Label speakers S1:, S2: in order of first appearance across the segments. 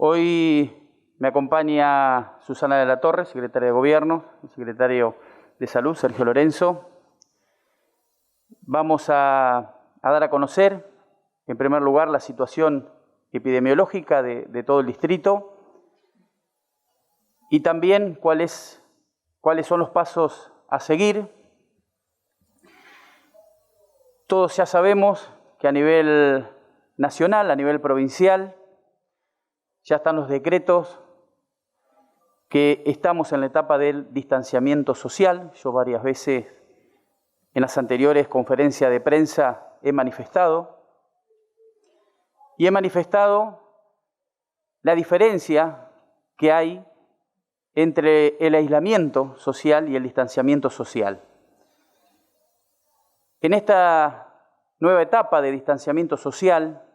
S1: Hoy me acompaña Susana de la Torre, secretaria de Gobierno, el secretario de Salud, Sergio Lorenzo. Vamos a dar a conocer, en primer lugar, la situación epidemiológica de todo el distrito y también cuáles son los pasos a seguir. Todos ya sabemos que a nivel nacional, a nivel provincial, ya están los decretos, que estamos en la etapa del distanciamiento social. Yo varias veces en las anteriores conferencias de prensa he manifestado la diferencia que hay entre el aislamiento social y el distanciamiento social. En esta nueva etapa de distanciamiento social,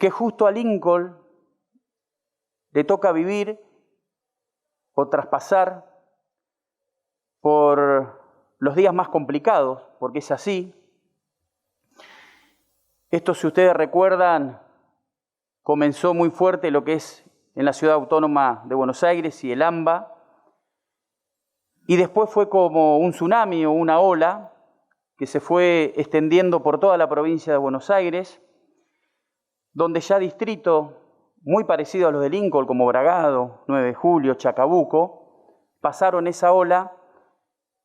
S1: que justo a Lincoln le toca vivir o traspasar por los días más complicados, porque es así. Esto, si ustedes recuerdan, comenzó muy fuerte lo que es en la Ciudad Autónoma de Buenos Aires y el AMBA, y después fue como un tsunami o una ola que se fue extendiendo por toda la provincia de Buenos Aires, donde ya distritos muy parecidos a los de Lincoln, como Bragado, 9 de Julio, Chacabuco, pasaron esa ola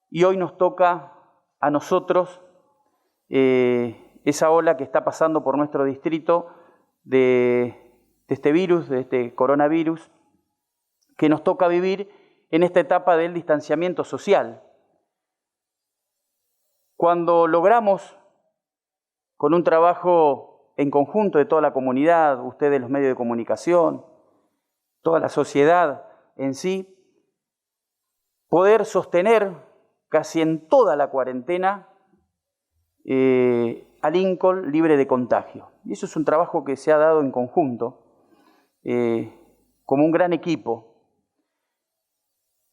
S1: y hoy nos toca a nosotros esa ola que está pasando por nuestro distrito de este virus, de este coronavirus, que nos toca vivir en esta etapa del distanciamiento social. Cuando logramos, con un trabajo en conjunto de toda la comunidad, ustedes los medios de comunicación, toda la sociedad en sí, poder sostener casi en toda la cuarentena a Lincoln libre de contagio. Y eso es un trabajo que se ha dado en conjunto, como un gran equipo.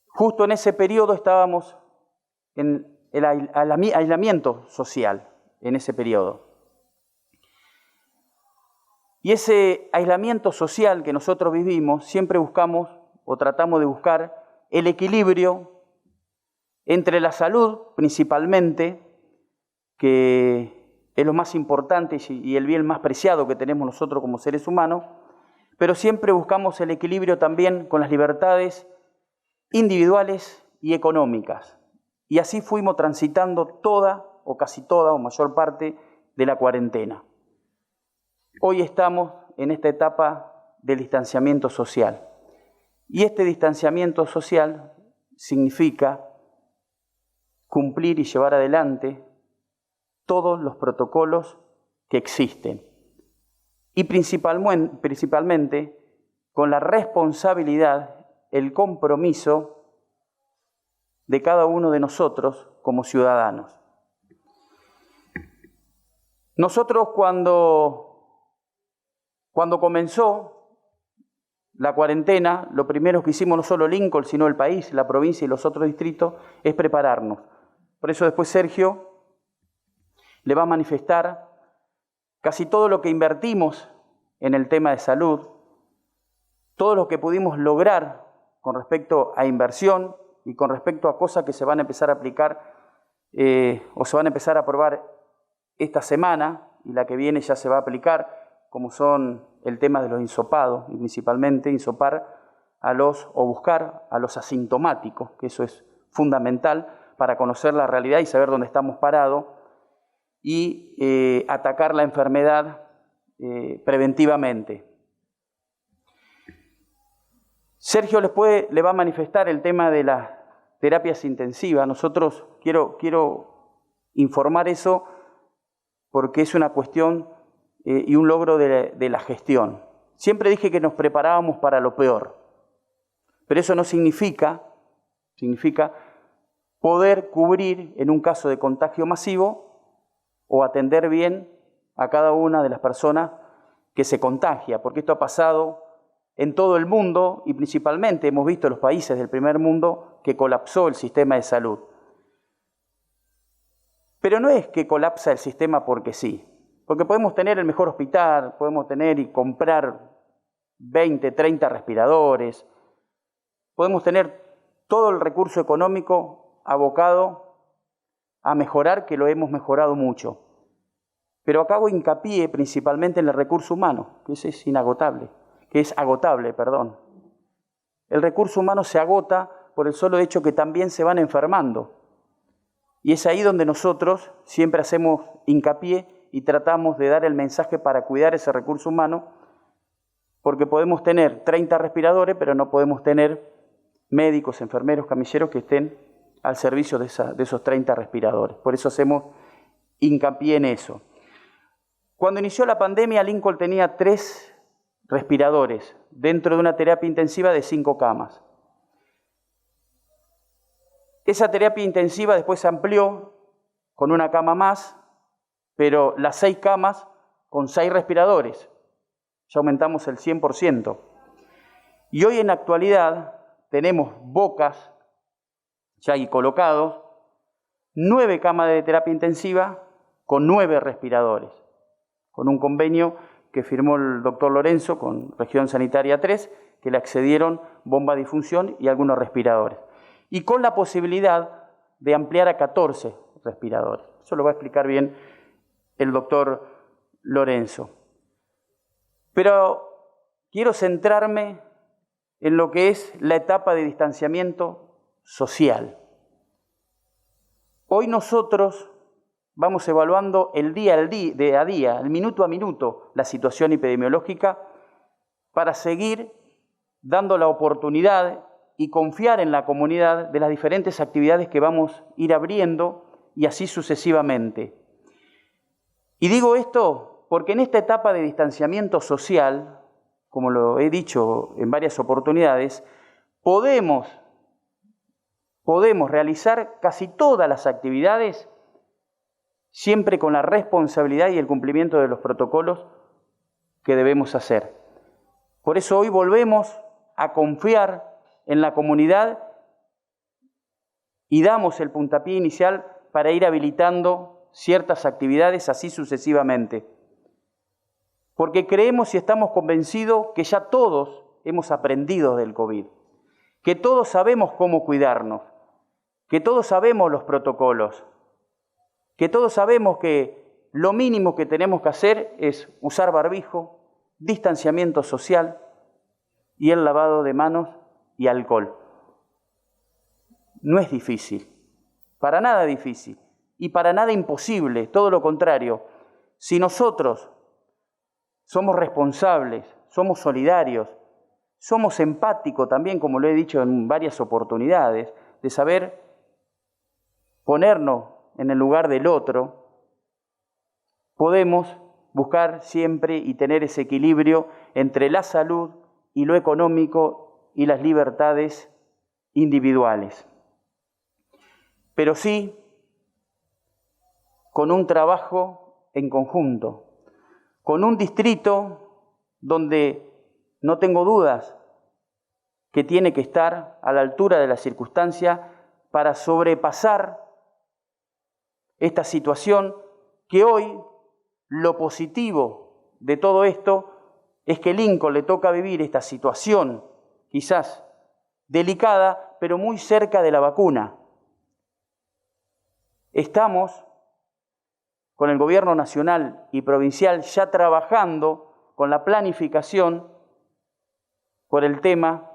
S1: Justo en ese periodo estábamos en el aislamiento social, en ese periodo. Y ese aislamiento social que nosotros vivimos, siempre buscamos o tratamos de buscar el equilibrio entre la salud, principalmente, que es lo más importante y el bien más preciado que tenemos nosotros como seres humanos, pero siempre buscamos el equilibrio también con las libertades individuales y económicas. Y así fuimos transitando toda o casi toda o mayor parte de la cuarentena. Hoy estamos en esta etapa del distanciamiento social. Y este distanciamiento social significa cumplir y llevar adelante todos los protocolos que existen. Y principalmente con la responsabilidad, el compromiso de cada uno de nosotros como ciudadanos. Nosotros cuando comenzó la cuarentena, lo primero que hicimos no solo Lincoln, sino el país, la provincia y los otros distritos, es prepararnos. Por eso después Sergio le va a manifestar casi todo lo que invertimos en el tema de salud, todo lo que pudimos lograr con respecto a inversión y con respecto a cosas que se van a empezar a aplicar o se van a empezar a aprobar esta semana y la que viene ya se va a aplicar, como son el tema de los hisopados, y principalmente hisopar buscar a los asintomáticos, que eso es fundamental para conocer la realidad y saber dónde estamos parados y atacar la enfermedad preventivamente. Sergio le va a manifestar el tema de las terapias intensivas. Nosotros quiero informar eso porque es una cuestión y un logro de la gestión. Siempre dije que nos preparábamos para lo peor, pero eso no significa poder cubrir en un caso de contagio masivo o atender bien a cada una de las personas que se contagia, porque esto ha pasado en todo el mundo y principalmente hemos visto los países del primer mundo que colapsó el sistema de salud. Pero no es que colapsa el sistema porque sí. Porque podemos tener el mejor hospital, podemos tener y comprar 20, 30 respiradores. Podemos tener todo el recurso económico abocado a mejorar, que lo hemos mejorado mucho. Pero acá hago hincapié principalmente en el recurso humano, que es agotable. El recurso humano se agota por el solo hecho que también se van enfermando. Y es ahí donde nosotros siempre hacemos hincapié y tratamos de dar el mensaje para cuidar ese recurso humano, porque podemos tener 30 respiradores, pero no podemos tener médicos, enfermeros, camilleros que estén al servicio de esos 30 respiradores. Por eso hacemos hincapié en eso. Cuando inició la pandemia, Lincoln tenía 3 respiradores dentro de una terapia intensiva de 5 camas. Esa terapia intensiva después se amplió con una cama más, pero las 6 camas con 6 respiradores. Ya aumentamos el 100%. Y hoy en la actualidad tenemos bocas ya ahí colocados, 9 camas de terapia intensiva con 9 respiradores, con un convenio que firmó el doctor Lorenzo con Región Sanitaria 3, que le accedieron bomba de difusión y algunos respiradores. Y con la posibilidad de ampliar a 14 respiradores. Eso lo va a explicar bien el doctor Lorenzo. Pero quiero centrarme en lo que es la etapa de distanciamiento social. Hoy nosotros vamos evaluando el día a día, el minuto a minuto, la situación epidemiológica para seguir dando la oportunidad y confiar en la comunidad de las diferentes actividades que vamos a ir abriendo y así sucesivamente. Y digo esto porque en esta etapa de distanciamiento social, como lo he dicho en varias oportunidades, podemos realizar casi todas las actividades siempre con la responsabilidad y el cumplimiento de los protocolos que debemos hacer. Por eso hoy volvemos a confiar en la comunidad y damos el puntapié inicial para ir habilitando ciertas actividades así sucesivamente. Porque creemos y estamos convencidos que ya todos hemos aprendido del COVID, que todos sabemos cómo cuidarnos, que todos sabemos los protocolos, que todos sabemos que lo mínimo que tenemos que hacer es usar barbijo, distanciamiento social y el lavado de manos y alcohol. No es difícil, para nada difícil y para nada imposible, todo lo contrario. Si nosotros somos responsables, somos solidarios, somos empáticos también, como lo he dicho en varias oportunidades, de saber ponernos en el lugar del otro, podemos buscar siempre y tener ese equilibrio entre la salud y lo económico y las libertades individuales. Pero sí con un trabajo en conjunto, con un distrito donde no tengo dudas que tiene que estar a la altura de la circunstancia para sobrepasar esta situación, que hoy lo positivo de todo esto es que Lincoln le toca vivir esta situación quizás delicada, pero muy cerca de la vacuna. Estamos con el gobierno nacional y provincial ya trabajando con la planificación por el tema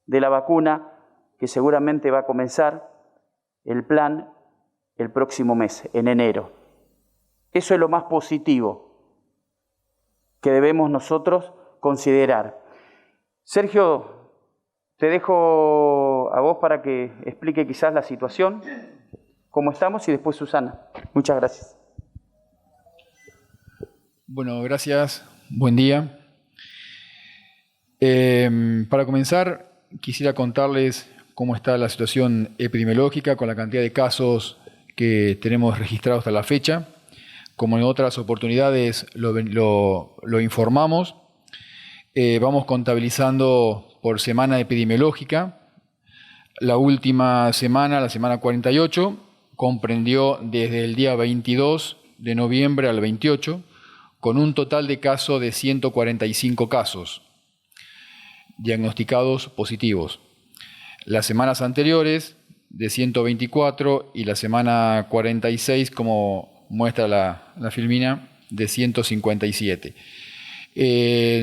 S1: de la vacuna, que seguramente va a comenzar el plan el próximo mes, en enero. Eso es lo más positivo que debemos nosotros considerar. Sergio, te dejo a vos para que explique quizás la situación, cómo estamos, y después Susana. Muchas gracias.
S2: Bueno, gracias. Buen día. Para comenzar, quisiera contarles cómo está la situación epidemiológica con la cantidad de casos que tenemos registrados hasta la fecha. Como en otras oportunidades lo informamos, vamos contabilizando por semana epidemiológica. La última semana, la semana 48, comprendió desde el día 22 de noviembre al 28, con un total de casos de 145 casos. diagnosticados positivos. Las semanas anteriores de 124 y la semana 46, como muestra la filmina, de 157.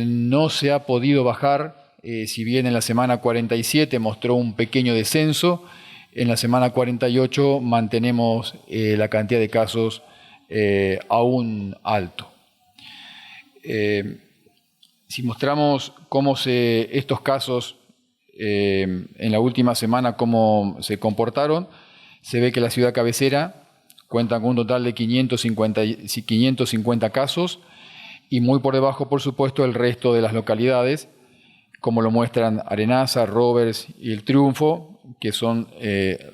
S2: No se ha podido bajar, si bien en la semana 47 mostró un pequeño descenso, en la semana 48 mantenemos la cantidad de casos aún alto. Si mostramos cómo estos casos en la última semana cómo se comportaron, se ve que la ciudad cabecera cuenta con un total de 550 casos y muy por debajo, por supuesto, el resto de las localidades, como lo muestran Arenaza, Roberts y El Triunfo, que son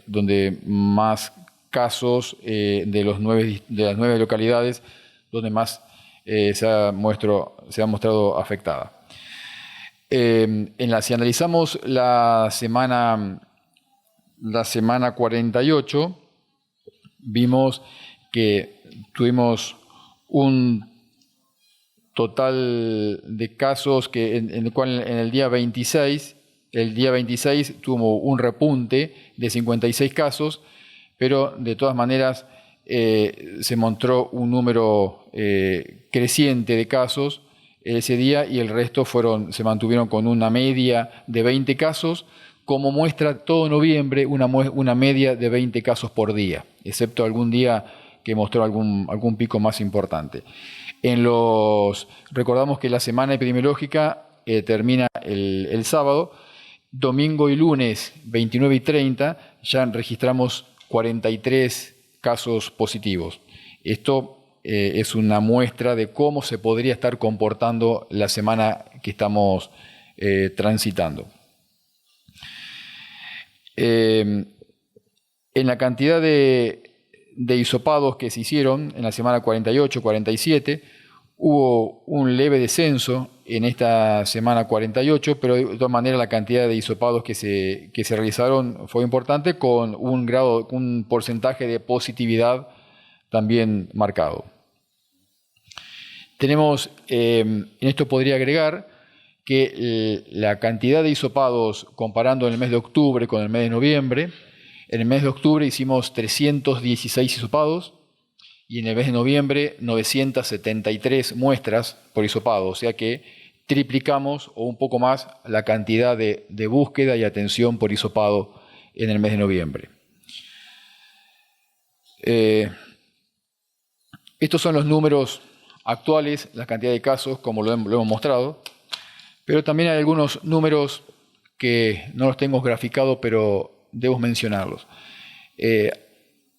S2: donde más casos de las 9 localidades, donde más se ha mostrado afectada. Si analizamos la semana 48, vimos que tuvimos un total de casos en el cual en el día 26 tuvo un repunte de 56 casos, pero de todas maneras se mostró un número creciente de casos ese día y el resto se mantuvieron con una media de 20 casos, como muestra todo noviembre una media de 20 casos por día, excepto algún día que mostró algún pico más importante. Recordamos que la semana epidemiológica termina el sábado, domingo y lunes 29 y 30 ya registramos 43 casos positivos. Esto es una muestra de cómo se podría estar comportando la semana que estamos transitando. En la cantidad de hisopados que se hicieron en la semana 48-47, hubo un leve descenso en esta semana 48, pero de todas maneras la cantidad de hisopados que se realizaron fue importante, con un porcentaje de positividad también marcado. Tenemos, en esto podría agregar que la cantidad de hisopados, comparando en el mes de octubre con el mes de noviembre, en el mes de octubre hicimos 316 hisopados y en el mes de noviembre 973 muestras por hisopado, o sea que triplicamos o un poco más la cantidad de búsqueda y atención por hisopado en el mes de noviembre. Estos son los números actuales, la cantidad de casos, como lo hemos mostrado, pero también hay algunos números que no los tengo graficados, pero debo mencionarlos.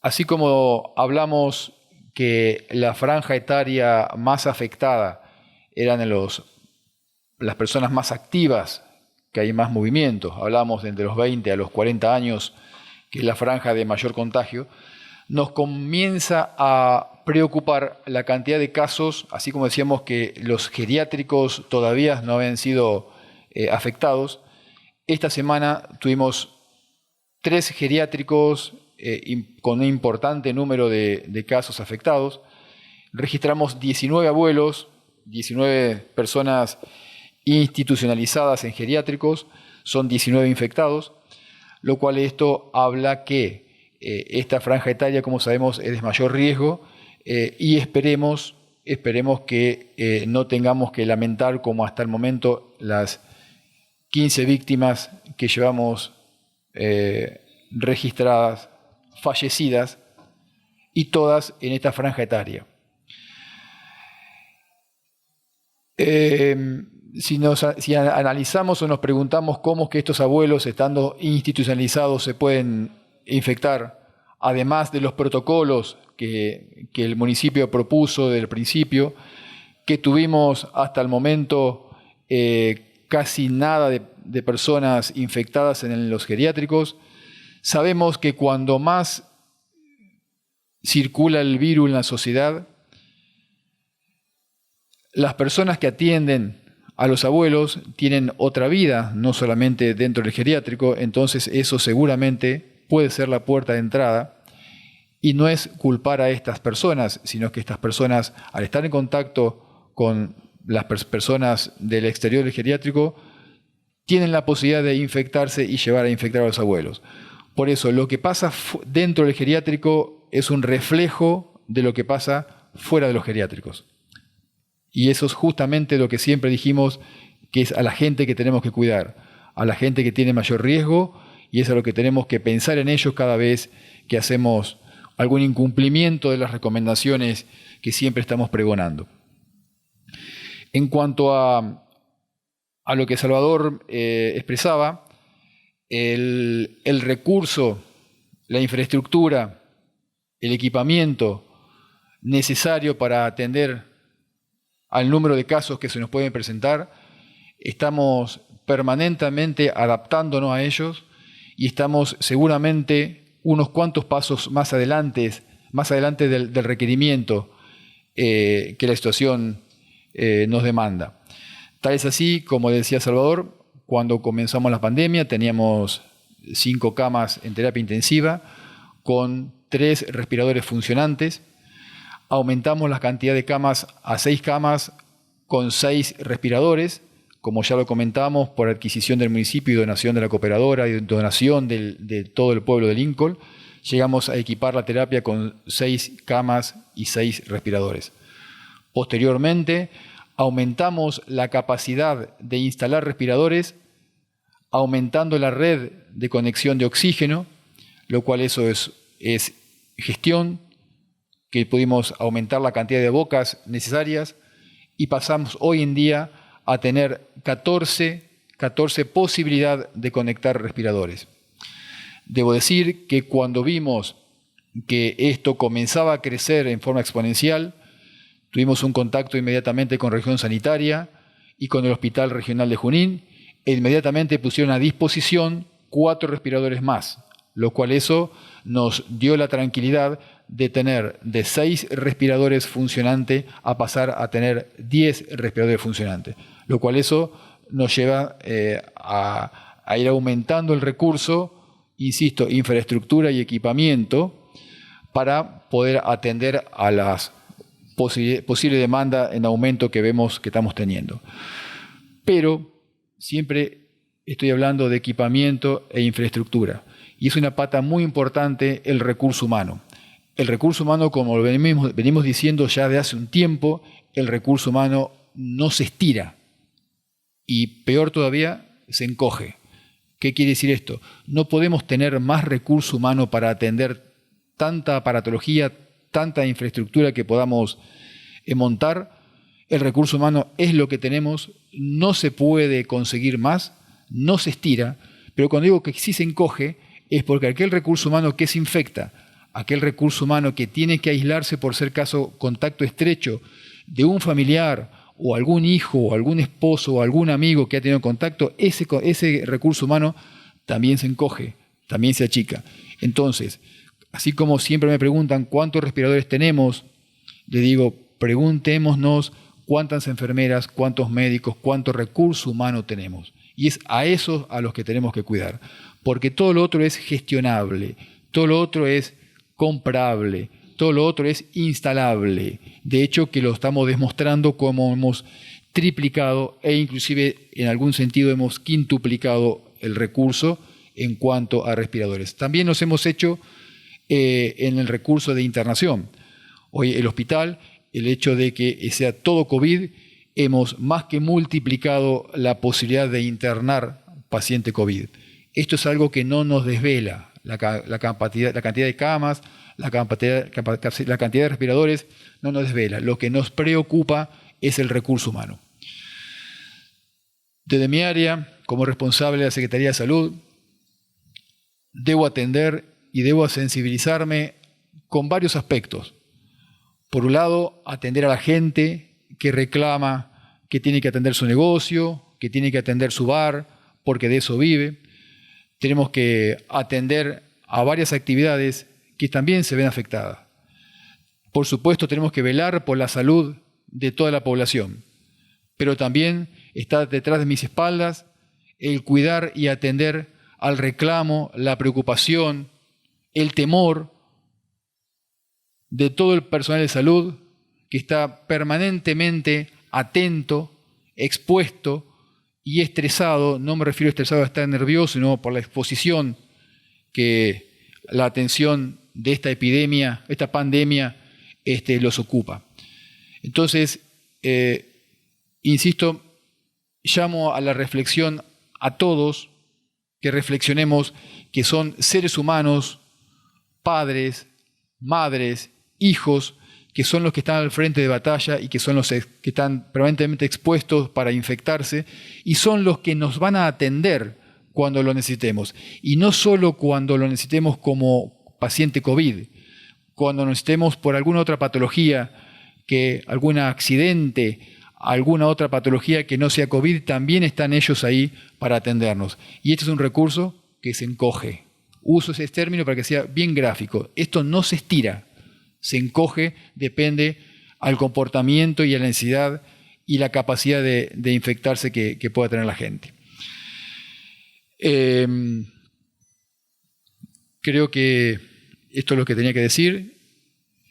S2: Así como hablamos que la franja etaria más afectada eran las personas más activas, que hay más movimientos, hablamos de entre los 20 a los 40 años, que es la franja de mayor contagio, nos comienza a preocupar la cantidad de casos, así como decíamos que los geriátricos todavía no habían sido afectados. Esta semana tuvimos 3 geriátricos con un importante número de casos afectados. Registramos 19 abuelos, 19 personas institucionalizadas en geriátricos, son 19 infectados, lo cual esto habla que esta franja etaria, como sabemos, es de mayor riesgo y esperemos que no tengamos que lamentar, como hasta el momento, las 15 víctimas que llevamos registradas, fallecidas, y todas en esta franja etaria. Si analizamos o nos preguntamos cómo es que estos abuelos, estando institucionalizados, se pueden infectar, además de los protocolos que el municipio propuso desde el principio, que tuvimos hasta el momento casi nada de personas infectadas en los geriátricos, sabemos que cuando más circula el virus en la sociedad, las personas que atienden a los abuelos tienen otra vida, no solamente dentro del geriátrico, entonces eso seguramente puede ser la puerta de entrada, y no es culpar a estas personas, sino que estas personas, al estar en contacto con las personas del exterior del geriátrico, tienen la posibilidad de infectarse y llevar a infectar a los abuelos. Por eso, lo que pasa dentro del geriátrico es un reflejo de lo que pasa fuera de los geriátricos. Y eso es justamente lo que siempre dijimos, que es a la gente que tenemos que cuidar, a la gente que tiene mayor riesgo, y es a lo que tenemos que pensar en ellos cada vez que hacemos algún incumplimiento de las recomendaciones que siempre estamos pregonando. En cuanto a lo que Salvador expresaba, el recurso, la infraestructura, el equipamiento necesario para atender al número de casos que se nos pueden presentar, estamos permanentemente adaptándonos a ellos y estamos seguramente unos cuantos pasos más adelante del requerimiento que la situación nos demanda. Tal es así, como decía Salvador, cuando comenzamos la pandemia teníamos 5 camas en terapia intensiva con 3 respiradores funcionantes. Aumentamos la cantidad de camas a 6 camas con 6 respiradores, como ya lo comentamos, por adquisición del municipio y donación de la cooperadora y donación de todo el pueblo de Lincoln. Llegamos a equipar la terapia con 6 camas y 6 respiradores. Posteriormente, aumentamos la capacidad de instalar respiradores, aumentando la red de conexión de oxígeno, lo cual eso es gestión, que pudimos aumentar la cantidad de bocas necesarias y pasamos hoy en día a tener 14 posibilidades de conectar respiradores. Debo decir que cuando vimos que esto comenzaba a crecer en forma exponencial, tuvimos un contacto inmediatamente con Región Sanitaria y con el Hospital Regional de Junín e inmediatamente pusieron a disposición 4 respiradores más, lo cual eso nos dio la tranquilidad de tener de 6 respiradores funcionantes a pasar a tener 10 respiradores funcionantes, lo cual eso nos lleva a ir aumentando el recurso, insisto, infraestructura y equipamiento para poder atender a las posible demanda en aumento que vemos que estamos teniendo. Pero siempre estoy hablando de equipamiento e infraestructura. Y es una pata muy importante el recurso humano. El recurso humano, como lo venimos diciendo ya de hace un tiempo, el recurso humano no se estira. Y peor todavía, se encoge. ¿Qué quiere decir esto? No podemos tener más recurso humano para atender tanta aparatología, tanta infraestructura que podamos montar. El recurso humano es lo que tenemos, no se puede conseguir más, no se estira, pero cuando digo que sí se encoge, es porque aquel recurso humano que se infecta, aquel recurso humano que tiene que aislarse por ser contacto estrecho de un familiar o algún hijo o algún esposo o algún amigo que ha tenido contacto, ese recurso humano también se encoge, también se achica. Entonces, así como siempre me preguntan cuántos respiradores tenemos, le digo, preguntémonos cuántas enfermeras, cuántos médicos, cuánto recurso humano tenemos. Y es a esos a los que tenemos que cuidar. Porque todo lo otro es gestionable, todo lo otro es comprable, todo lo otro es instalable. De hecho, que lo estamos demostrando como hemos triplicado e inclusive en algún sentido hemos quintuplicado el recurso en cuanto a respiradores. También nos hemos hecho en el recurso de internación. Hoy el hospital, el hecho de que sea todo COVID, hemos más que multiplicado la posibilidad de internar paciente COVID. Esto es algo que no nos desvela la cantidad de camas, la cantidad de respiradores, no nos desvela. Lo que nos preocupa es el recurso humano. Desde mi área, como responsable de la Secretaría de Salud, debo atender y debo sensibilizarme con varios aspectos. Por un lado, atender a la gente que reclama que tiene que atender su negocio, que tiene que atender su bar, porque de eso vive. Tenemos que atender a varias actividades que también se ven afectadas. Por supuesto, tenemos que velar por la salud de toda la población, pero también está detrás de mis espaldas el cuidar y atender al reclamo, la preocupación, el temor de todo el personal de salud que está permanentemente atento, expuesto y estresado, no me refiero a estresado a estar nervioso, sino por la exposición que la atención de esta epidemia, esta pandemia, los ocupa. Entonces, insisto, llamo a la reflexión a todos, que reflexionemos que son seres humanos, padres, madres, hijos, que son los que están al frente de batalla y que son los que están permanentemente expuestos para infectarse y son los que nos van a atender cuando lo necesitemos. Y no solo cuando lo necesitemos como paciente COVID, cuando necesitemos por alguna otra patología, algún accidente, alguna otra patología que no sea COVID, también están ellos ahí para atendernos. Y este es un recurso que se encoge. Uso ese término para que sea bien gráfico. Esto no se estira, se encoge, depende al comportamiento y a la necesidad y la capacidad de infectarse que pueda tener la gente. Creo que esto es lo que tenía que decir.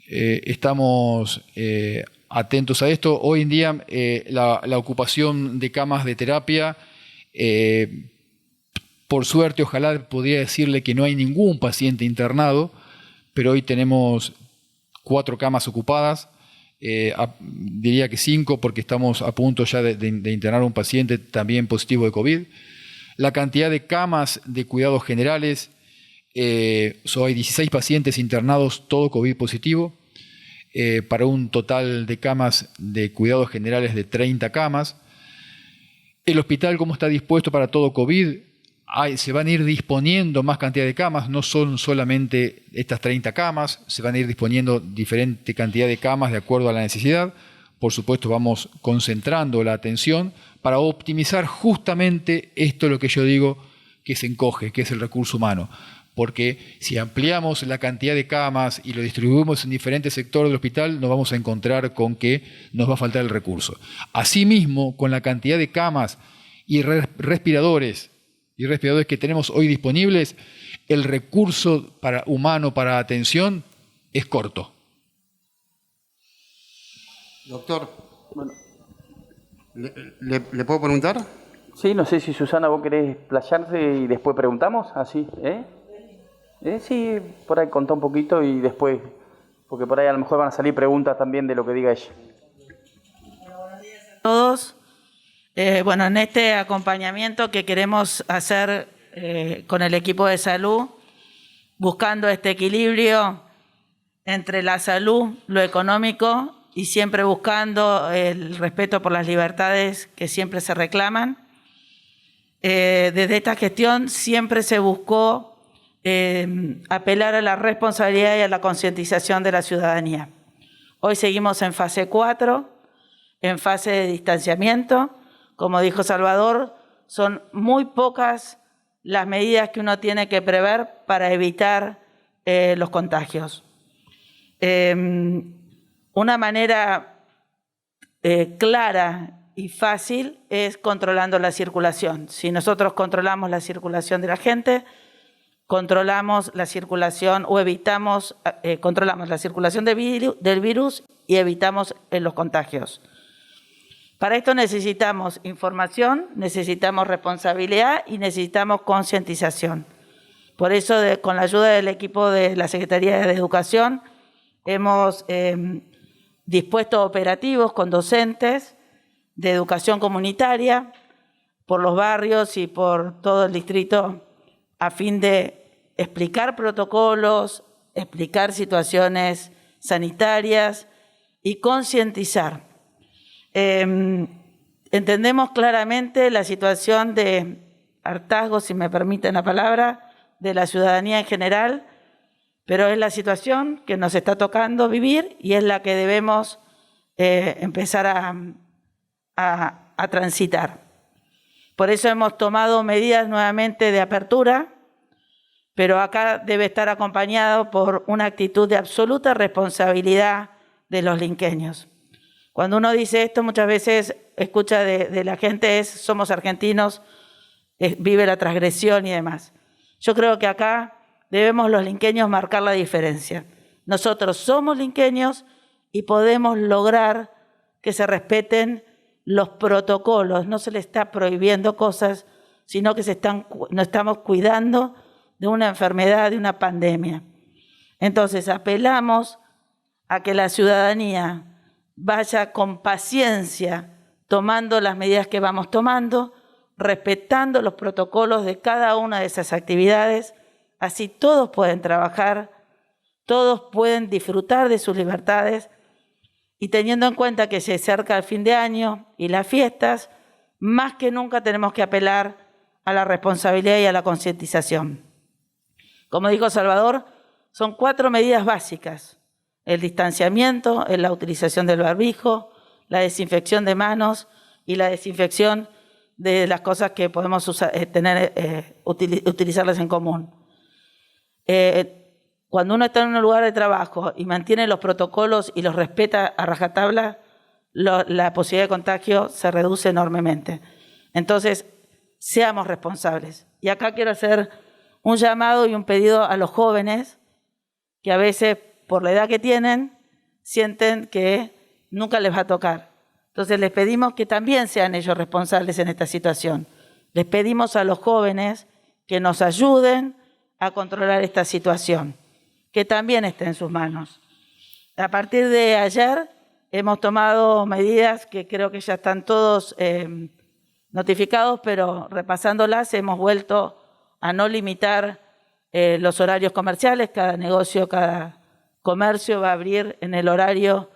S2: Estamos atentos a esto. Hoy en día la ocupación de camas de terapia, por suerte, ojalá podría decirle que no hay ningún paciente internado, pero hoy tenemos 4 camas ocupadas, diría que 5 porque estamos a punto ya de internar a un paciente también positivo de COVID. La cantidad de camas de cuidados generales, hay 16 pacientes internados, todo COVID positivo, para un total de camas de cuidados generales de 30 camas. El hospital, ¿cómo está dispuesto para todo COVID? Se van a ir disponiendo más cantidad de camas, no son solamente estas 30 camas, se van a ir disponiendo diferente cantidad de camas de acuerdo a la necesidad. Por supuesto, vamos concentrando la atención para optimizar justamente esto, lo que yo digo, que se encoge, que es el recurso humano. Porque si ampliamos la cantidad de camas y lo distribuimos en diferentes sectores del hospital, nos vamos a encontrar con que nos va a faltar el recurso. Asimismo, con la cantidad de camas y respiradores que tenemos hoy disponibles, el recurso humano para atención es corto.
S3: Doctor, bueno, ¿le puedo preguntar?
S1: Sí, no sé si Susana vos querés explayarte y después preguntamos, así, sí, por ahí contá un poquito y después, porque por ahí a lo mejor van a salir preguntas también de lo que diga ella.
S4: Buenos días a todos. En este acompañamiento que queremos hacer con el equipo de salud, buscando este equilibrio entre la salud, lo económico y siempre buscando el respeto por las libertades que siempre se reclaman. Desde esta gestión siempre se buscó apelar a la responsabilidad y a la concientización de la ciudadanía. Hoy seguimos en fase 4, en fase de distanciamiento. Como dijo Salvador, son muy pocas las medidas que uno tiene que prever para evitar los contagios. Una manera clara y fácil es controlando la circulación. Si nosotros controlamos la circulación de la gente, controlamos la circulación o evitamos, controlamos la circulación del virus y evitamos los contagios. Para esto necesitamos información, necesitamos responsabilidad y necesitamos concientización. Por eso, con la ayuda del equipo de la Secretaría de Educación, hemos dispuesto operativos con docentes de educación comunitaria por los barrios y por todo el distrito a fin de explicar protocolos, explicar situaciones sanitarias y concientizar. Entendemos claramente la situación de hartazgo, si me permiten la palabra, de la ciudadanía en general, pero es la situación que nos está tocando vivir y es la que debemos empezar a transitar. Por eso hemos tomado medidas nuevamente de apertura, pero acá debe estar acompañado por una actitud de absoluta responsabilidad de los linqueños. Cuando uno dice esto, muchas veces escucha de la gente somos argentinos, vive la transgresión y demás. Yo creo que acá debemos los linqueños marcar la diferencia. Nosotros somos linqueños y podemos lograr que se respeten los protocolos, no se le está prohibiendo cosas, sino que nos estamos cuidando de una enfermedad, de una pandemia. Entonces, apelamos a que la ciudadanía vaya con paciencia tomando las medidas que vamos tomando, respetando los protocolos de cada una de esas actividades, así todos pueden trabajar, todos pueden disfrutar de sus libertades, y teniendo en cuenta que se acerca el fin de año y las fiestas, más que nunca tenemos que apelar a la responsabilidad y a la concientización. Como dijo Salvador, son 4 medidas básicas: el distanciamiento, la utilización del barbijo, la desinfección de manos y la desinfección de las cosas que podemos utilizarlas en común. Cuando uno está en un lugar de trabajo y mantiene los protocolos y los respeta a rajatabla, la posibilidad de contagio se reduce enormemente. Entonces, seamos responsables. Y acá quiero hacer un llamado y un pedido a los jóvenes que a veces, por la edad que tienen, sienten que nunca les va a tocar. Entonces les pedimos que también sean ellos responsables en esta situación. Les pedimos a los jóvenes que nos ayuden a controlar esta situación, que también esté en sus manos. A partir de ayer hemos tomado medidas que creo que ya están todos notificados, pero repasándolas hemos vuelto a no limitar los horarios comerciales. Cada negocio, cada comercio va a abrir en el horario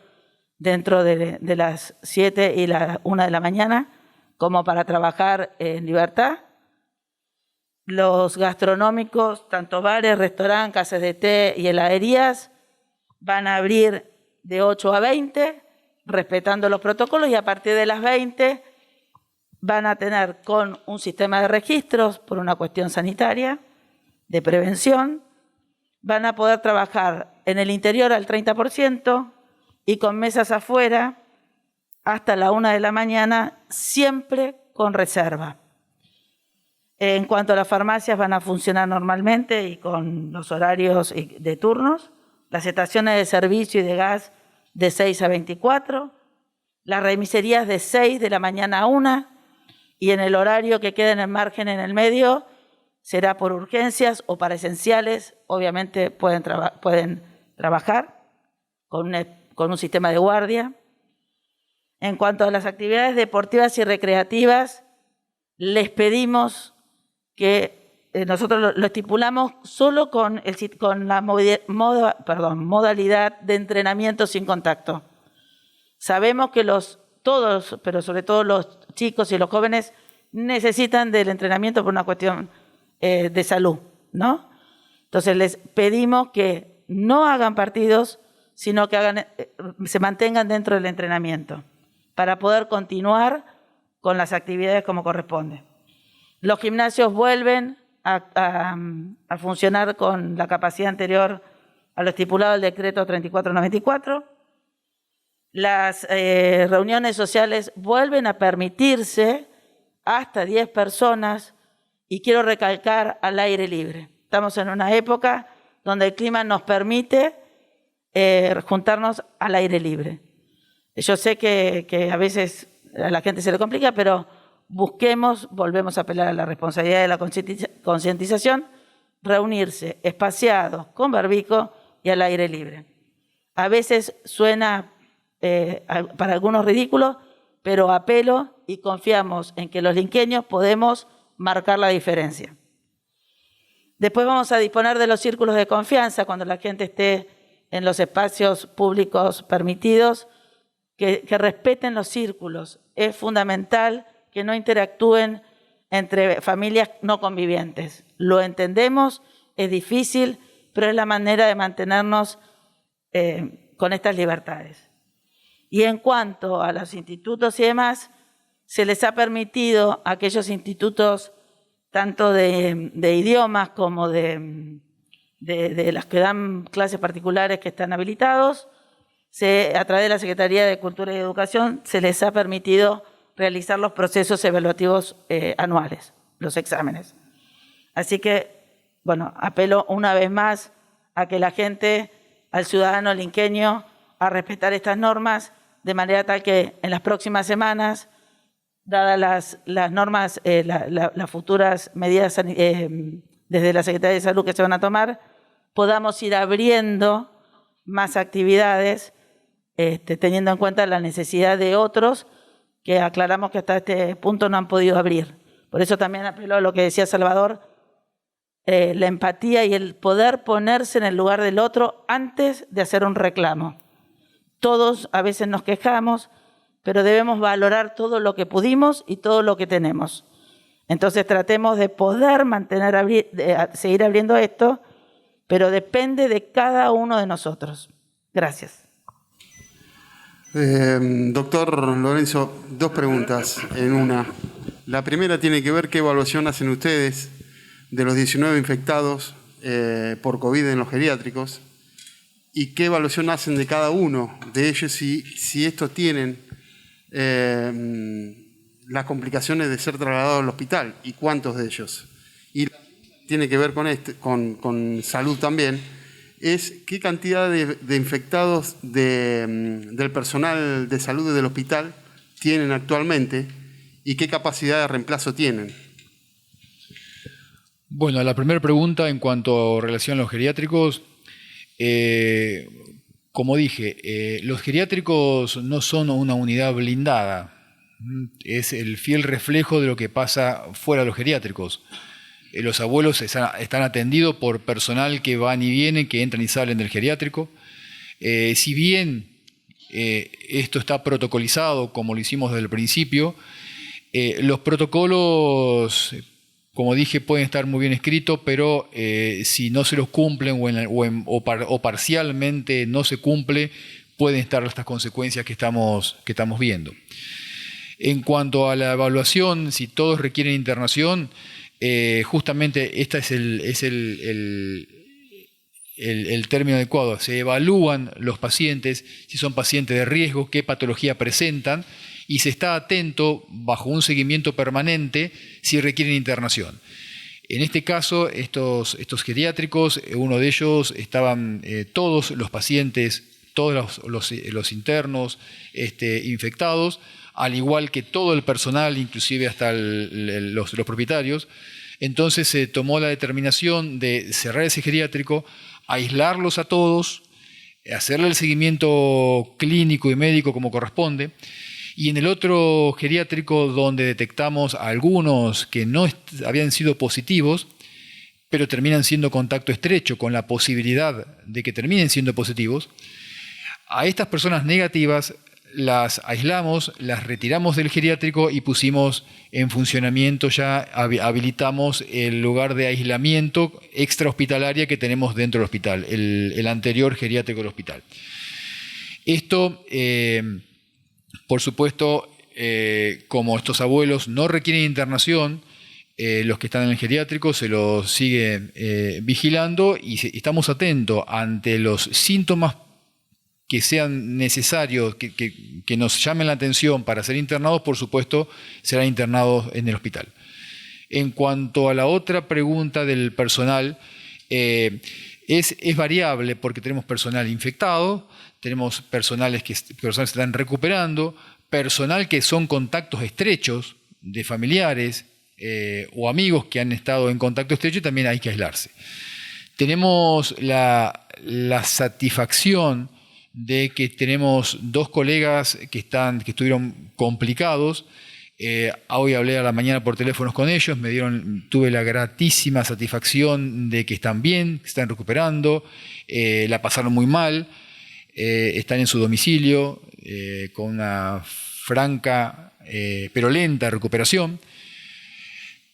S4: dentro de las 7 y la 1 de la mañana, como para trabajar en libertad. Los gastronómicos, tanto bares, restaurantes, casas de té y heladerías, van a abrir de 8 a 20, respetando los protocolos, y a partir de las 20 van a tener con un sistema de registros por una cuestión sanitaria, de prevención, van a poder trabajar en el interior al 30% y con mesas afuera hasta la 1 de la mañana, siempre con reserva. En cuanto a las farmacias, van a funcionar normalmente y con los horarios de turnos, las estaciones de servicio y de gas de 6 a 24, las remiserías de 6 de la mañana a 1, y en el horario que quede en el margen en el medio será por urgencias o para esenciales. Obviamente pueden trabajar con un sistema de guardia. En cuanto a las actividades deportivas y recreativas, les pedimos que nosotros lo estipulamos solo con la modalidad de entrenamiento sin contacto. Sabemos que todos, pero sobre todo los chicos y los jóvenes, necesitan del entrenamiento por una cuestión de salud, ¿no? Entonces les pedimos que no hagan partidos, sino que se mantengan dentro del entrenamiento para poder continuar con las actividades como corresponde. Los gimnasios vuelven a funcionar con la capacidad anterior a lo estipulado del decreto 3494. Las reuniones sociales vuelven a permitirse hasta 10 personas, y quiero recalcar, al aire libre. Estamos en una época donde el clima nos permite juntarnos al aire libre. Yo sé que a veces a la gente se le complica, pero volvemos a apelar a la responsabilidad de la concientización, reunirse espaciados, con barbijo y al aire libre. A veces suena para algunos ridículo, pero apelo y confiamos en que los linqueños podemos marcar la diferencia. Después vamos a disponer de los círculos de confianza cuando la gente esté en los espacios públicos permitidos, que respeten los círculos. Es fundamental que no interactúen entre familias no convivientes. Lo entendemos, es difícil, pero es la manera de mantenernos con estas libertades. Y en cuanto a los institutos y demás, se les ha permitido a aquellos institutos, tanto de idiomas como de las que dan clases particulares que están habilitados, a través de la Secretaría de Cultura y Educación, se les ha permitido realizar los procesos evaluativos anuales, los exámenes. Así que, bueno, apelo una vez más a que la gente, al ciudadano linqueño, a respetar estas normas, de manera tal que en las próximas semanas dadas las normas, las futuras medidas desde la Secretaría de Salud que se van a tomar, podamos ir abriendo más actividades, teniendo en cuenta la necesidad de otros que aclaramos que hasta este punto no han podido abrir. Por eso también apeló a lo que decía Salvador, la empatía y el poder ponerse en el lugar del otro antes de hacer un reclamo. Todos a veces nos quejamos, pero debemos valorar todo lo que pudimos y todo lo que tenemos. Entonces tratemos de poder seguir abriendo esto, pero depende de cada uno de nosotros. Gracias.
S3: Doctor Lorenzo, dos preguntas en una. La primera tiene que ver qué evaluación hacen ustedes de los 19 infectados por COVID en los geriátricos y qué evaluación hacen de cada uno de ellos si estos tienen las complicaciones de ser trasladados al hospital y cuántos de ellos. Y tiene que ver con salud también, es qué cantidad de infectados del personal de salud del hospital tienen actualmente y qué capacidad de reemplazo tienen.
S2: Bueno, la primera pregunta en cuanto a relación a los geriátricos, como dije, los geriátricos no son una unidad blindada, es el fiel reflejo de lo que pasa fuera de los geriátricos. Los abuelos están atendidos por personal que van y vienen, que entran y salen del geriátrico. Si bien esto está protocolizado, como lo hicimos desde el principio, los protocolos, como dije, pueden estar muy bien escritos, pero si no se los cumplen o parcialmente no se cumple, pueden estar estas consecuencias que estamos viendo. En cuanto a la evaluación, si todos requieren internación, justamente este es el término adecuado. Se evalúan los pacientes, si son pacientes de riesgo, qué patología presentan, y se está atento, bajo un seguimiento permanente, si requieren internación. En este caso, estos geriátricos, uno de ellos estaban todos los pacientes, todos los internos infectados, al igual que todo el personal, inclusive hasta los propietarios. Entonces se tomó la determinación de cerrar ese geriátrico, aislarlos a todos, hacerle el seguimiento clínico y médico como corresponde. Y en el otro geriátrico, donde detectamos a algunos que no habían sido positivos, pero terminan siendo contacto estrecho, con la posibilidad de que terminen siendo positivos, a estas personas negativas las aislamos, las retiramos del geriátrico y pusimos en funcionamiento, ya habilitamos el lugar de aislamiento extrahospitalaria que tenemos dentro del hospital, el anterior geriátrico del hospital. Esto, por supuesto, como estos abuelos no requieren internación, los que están en el geriátrico se los sigue vigilando y estamos atentos ante los síntomas que sean necesarios, que nos llamen la atención para ser internados. Por supuesto, serán internados en el hospital. En cuanto a la otra pregunta del personal, es variable porque tenemos personal infectado, tenemos personas que se están recuperando, personal que son contactos estrechos de familiares o amigos que han estado en contacto estrecho y también hay que aislarse. Tenemos la satisfacción de que tenemos dos colegas que estuvieron complicados. Hoy hablé a la mañana por teléfonos con ellos, tuve la gratísima satisfacción de que están bien, que están recuperando, la pasaron muy mal, están en su domicilio con una franca pero lenta recuperación.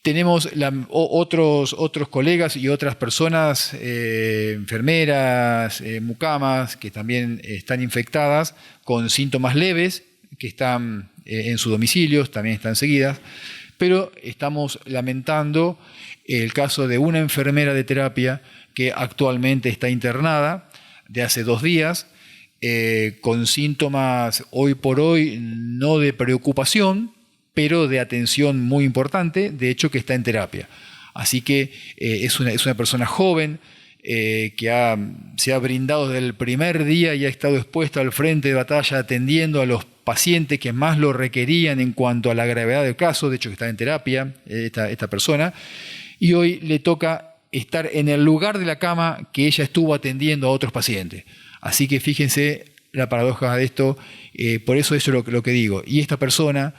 S2: Tenemos otros colegas y otras personas, enfermeras, mucamas, que también están infectadas con síntomas leves, que están en sus domicilios, también están seguidas, pero estamos lamentando el caso de una enfermera de terapia que actualmente está internada de hace 2 días, con síntomas hoy por hoy no de preocupación, pero de atención muy importante, de hecho que está en terapia. Así que es una persona joven que se ha brindado desde el primer día y ha estado expuesta al frente de batalla atendiendo a los pacientes que más lo requerían en cuanto a la gravedad del caso, de hecho que está en terapia esta persona, y hoy le toca estar en el lugar de la cama que ella estuvo atendiendo a otros pacientes. Así que fíjense la paradoja de esto, por eso es lo que digo. Y esta persona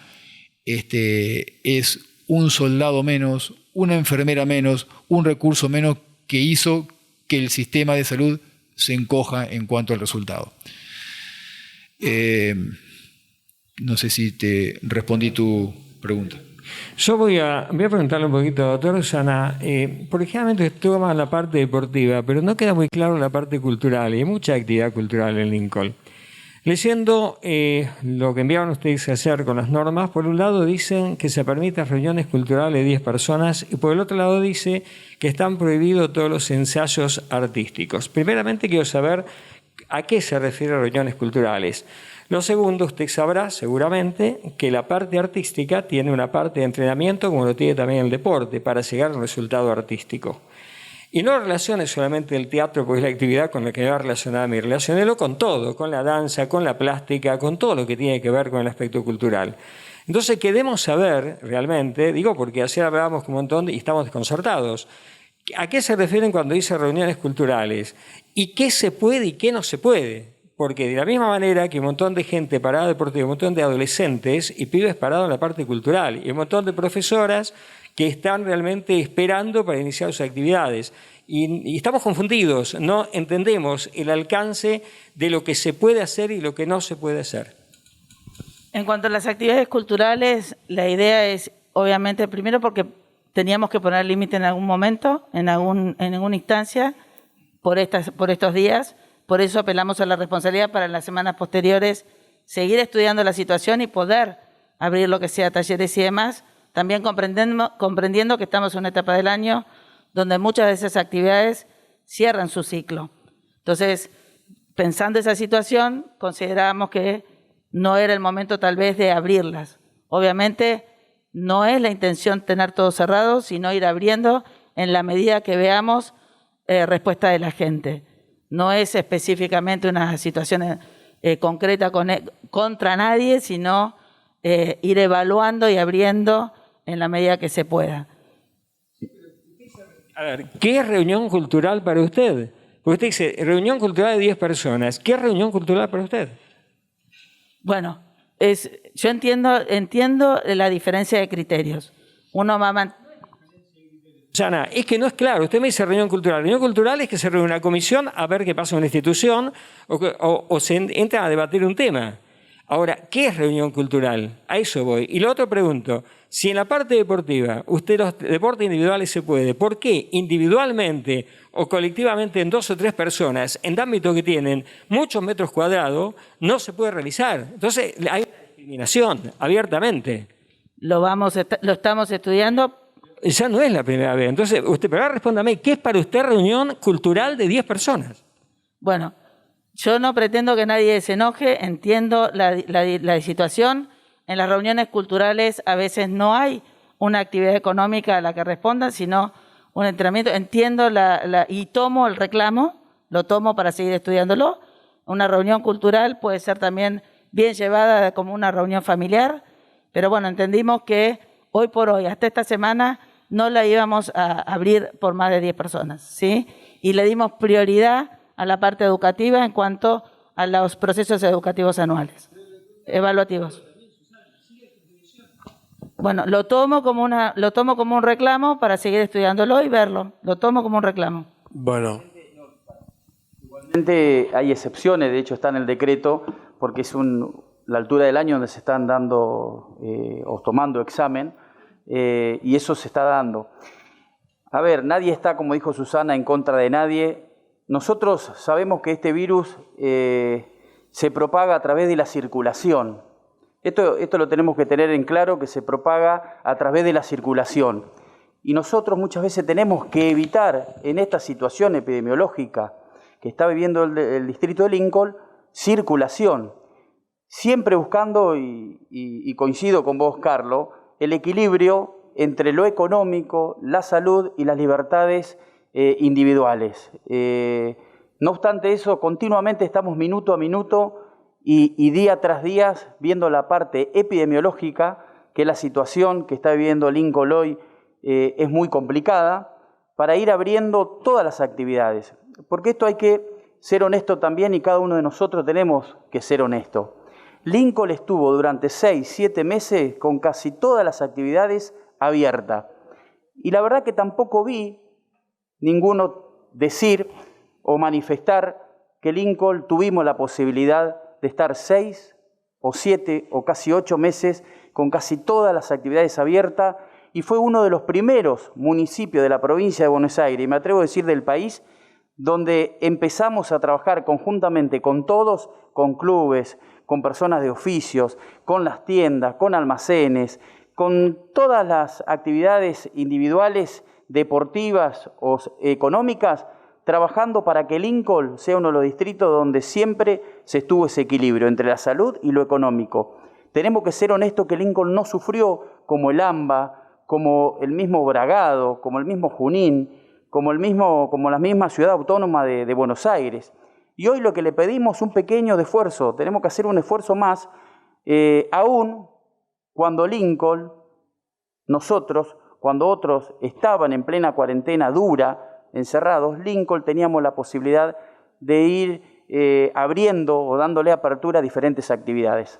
S2: es un soldado menos, una enfermera menos, un recurso menos que hizo que el sistema de salud se encoja en cuanto al resultado. No sé si te respondí tu pregunta.
S5: Yo voy a preguntarle un poquito, doctor Usana, porque generalmente toma la parte deportiva, pero no queda muy claro la parte cultural, y hay mucha actividad cultural en Lincoln. Leyendo lo que enviaron ustedes a hacer con las normas, por un lado dicen que se permiten reuniones culturales de 10 personas y por el otro lado dice que están prohibidos todos los ensayos artísticos. Primeramente quiero saber a qué se refiere reuniones culturales. Lo segundo, usted sabrá seguramente que la parte artística tiene una parte de entrenamiento como lo tiene también el deporte para llegar a un resultado artístico. Y no relacione solamente el teatro, porque es la actividad con la que va relacionada a mí. Relacionélo con todo, con la danza, con la plástica, con todo lo que tiene que ver con el aspecto cultural. Entonces queremos saber realmente, digo porque ayer hablábamos con un montón y estamos desconcertados, ¿a qué se refieren cuando dice reuniones culturales? ¿Y qué se puede y qué no se puede? Porque de la misma manera que un montón de gente parada deportiva, un montón de adolescentes y pibes parados en la parte cultural, y un montón de profesoras que están realmente esperando para iniciar sus actividades. Y estamos confundidos, no entendemos el alcance de lo que se puede hacer y lo que no se puede hacer.
S4: En cuanto a las actividades culturales, la idea es, obviamente, primero porque teníamos que poner límite en algún momento, en alguna instancia, por estos días. Por eso apelamos a la responsabilidad para en las semanas posteriores seguir estudiando la situación y poder abrir lo que sea talleres y demás, también comprendiendo que estamos en una etapa del año donde muchas de esas actividades cierran su ciclo. Entonces, pensando esa situación, considerábamos que no era el momento tal vez de abrirlas. Obviamente, no es la intención tener todo cerrado, sino ir abriendo en la medida que veamos respuesta de la gente. No es específicamente una situación concreta contra nadie, sino ir evaluando y abriendo en la medida que se pueda.
S5: A ver, ¿qué es reunión cultural para usted? Porque usted dice, reunión cultural de 10 personas. ¿Qué es reunión cultural para usted?
S4: Bueno, yo entiendo la diferencia de criterios. Uno va a
S5: Yana, es que no es claro. Usted me dice reunión cultural. Reunión cultural es que se reúne una comisión a ver qué pasa en una institución o se entra a debatir un tema. Ahora, ¿qué es reunión cultural? A eso voy. Y lo otro pregunto, si en la parte deportiva, los deportes individuales se puede, ¿por qué individualmente o colectivamente en 2 o 3 personas, en ámbitos que tienen muchos metros cuadrados, no se puede realizar? Entonces, hay una discriminación abiertamente.
S4: Lo estamos estudiando.
S5: Ya no es la primera vez. Entonces, pero ahora respóndame, ¿qué es para usted reunión cultural de 10 personas?
S4: Bueno, yo no pretendo que nadie se enoje, entiendo la situación. En las reuniones culturales a veces no hay una actividad económica a la que respondan, sino un entrenamiento. Entiendo y tomo el reclamo, lo tomo para seguir estudiándolo. Una reunión cultural puede ser también bien llevada como una reunión familiar, pero bueno, entendimos que hoy por hoy, hasta esta semana, no la íbamos a abrir por más de 10 personas, ¿sí? Y le dimos prioridad a la parte educativa en cuanto a los procesos educativos anuales, evaluativos. Bueno, lo tomo como un reclamo para seguir estudiándolo y verlo. Lo tomo como un reclamo.
S3: Bueno.
S1: Igualmente hay excepciones, de hecho está en el decreto, porque es la altura del año donde se están dando o tomando examen, y eso se está dando. A ver, nadie está, como dijo Susana, en contra de nadie. Nosotros sabemos que este virus se propaga a través de la circulación. Esto lo tenemos que tener en claro, que se propaga a través de la circulación. Y nosotros muchas veces tenemos que evitar, en esta situación epidemiológica que está viviendo el distrito de Lincoln, circulación. Siempre buscando, y coincido con vos, Carlos, el equilibrio entre lo económico, la salud y las libertades individuales. No obstante eso, continuamente estamos minuto a minuto y día tras día viendo la parte epidemiológica, que la situación que está viviendo Lincoln hoy es muy complicada, para ir abriendo todas las actividades. Porque esto hay que ser honesto también y cada uno de nosotros tenemos que ser honesto. Lincoln estuvo durante 6, 7 meses con casi todas las actividades abiertas. Y la verdad que tampoco vi ninguno decir o manifestar que Lincoln tuvimos la posibilidad de estar 6 o 7 o casi 8 meses con casi todas las actividades abiertas, y fue uno de los primeros municipios de la provincia de Buenos Aires, y me atrevo a decir del país, donde empezamos a trabajar conjuntamente con todos, con clubes, con personas de oficios, con las tiendas, con almacenes, con todas las actividades individuales, deportivas o económicas, trabajando para que Lincoln sea uno de los distritos donde siempre se estuvo ese equilibrio entre la salud y lo económico. Tenemos que ser honestos que Lincoln no sufrió como el AMBA, como el mismo Bragado, como el mismo Junín, como la misma ciudad autónoma de Buenos Aires. Y hoy lo que le pedimos es un pequeño esfuerzo, tenemos que hacer un esfuerzo más, aún cuando Lincoln, nosotros, cuando otros estaban en plena cuarentena dura, encerrados, Lincoln teníamos la posibilidad de ir abriendo o dándole apertura a diferentes actividades.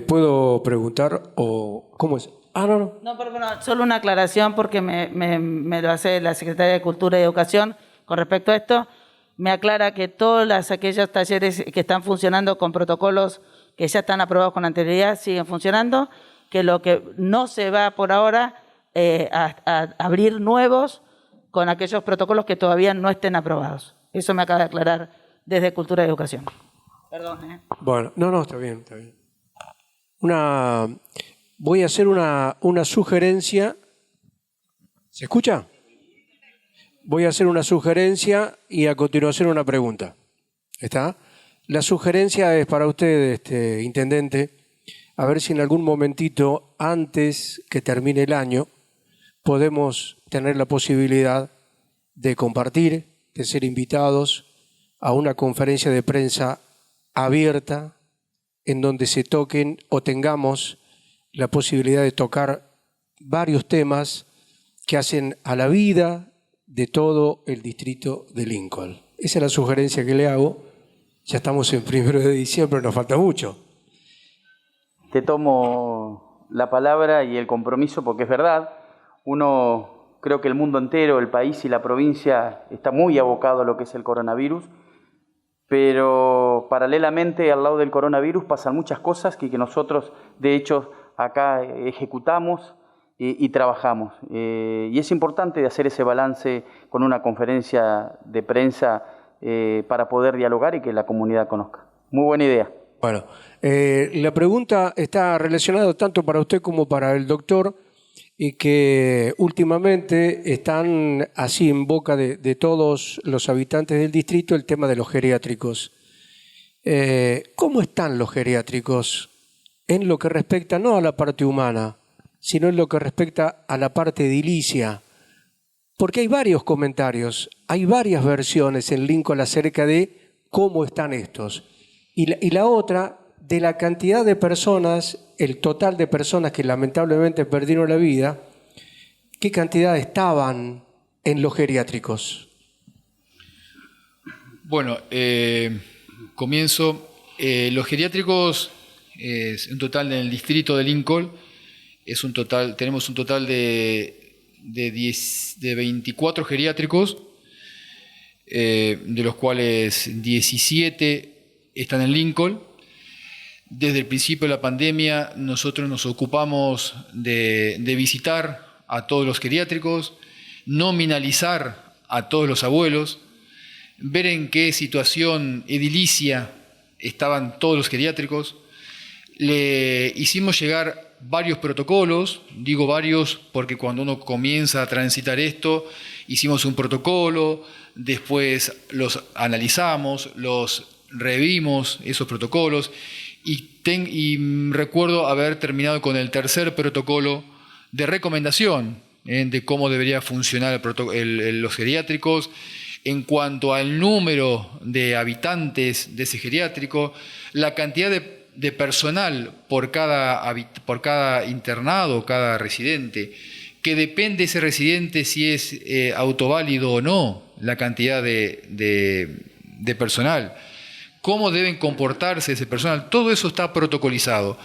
S6: ¿Puedo preguntar o cómo es? No.
S4: No, pero bueno, solo una aclaración porque me lo hace la Secretaría de Cultura y Educación con respecto a esto. Me aclara que todos aquellos talleres que están funcionando con protocolos que ya están aprobados con anterioridad siguen funcionando, que lo que no se va por ahora a abrir nuevos con aquellos protocolos que todavía no estén aprobados. Eso me acaba de aclarar desde Cultura y Educación. Perdón.
S6: Bueno, no, está bien, está bien. Voy a hacer una sugerencia. ¿Se escucha? Voy a hacer una sugerencia y a continuación una pregunta. ¿Está? La sugerencia es para usted, intendente, a ver si en algún momentito, antes que termine el año, podemos tener la posibilidad de compartir, de ser invitados a una conferencia de prensa abierta en donde se toquen o tengamos la posibilidad de tocar varios temas que hacen a la vida de todo el distrito de Lincoln. Esa es la sugerencia que le hago. Ya estamos en 1 de diciembre, nos falta mucho.
S1: Te tomo la palabra y el compromiso porque es verdad. Creo que el mundo entero, el país y la provincia está muy abocado a lo que es el coronavirus, pero paralelamente al lado del coronavirus pasan muchas cosas que nosotros, de hecho, acá ejecutamos y trabajamos. Y es importante hacer ese balance con una conferencia de prensa para poder dialogar y que la comunidad conozca. Muy buena idea.
S6: Bueno, la pregunta está relacionada tanto para usted como para el doctor, y que últimamente están así en boca de todos los habitantes del distrito el tema de los geriátricos. ¿Cómo están los geriátricos en lo que respecta no a la parte humana, sino en lo que respecta a la parte edilicia? Porque hay varios comentarios, hay varias versiones en Lincoln acerca de cómo están estos. Y la otra, de la cantidad de personas, el total de personas que lamentablemente perdieron la vida, ¿qué cantidad estaban en los geriátricos?
S2: Bueno, comienzo. Los geriátricos, en total en el distrito de Lincoln, tenemos un total de 24 geriátricos, de los cuales 17 están en Lincoln. Desde el principio de la pandemia nosotros nos ocupamos de visitar a todos los geriátricos, nominalizar a todos los abuelos, ver en qué situación edilicia estaban todos los geriátricos. Le hicimos llegar varios protocolos, digo varios porque cuando uno comienza a transitar esto, hicimos un protocolo, después los analizamos, los revimos, esos protocolos, y recuerdo haber terminado con el tercer protocolo de recomendación de cómo debería funcionar los geriátricos, En cuanto al número de habitantes de ese geriátrico, la cantidad de personal por cada internado, cada residente, que depende ese residente si es autoválido o no, la cantidad de personal, cómo deben comportarse ese personal, todo eso está protocolizado.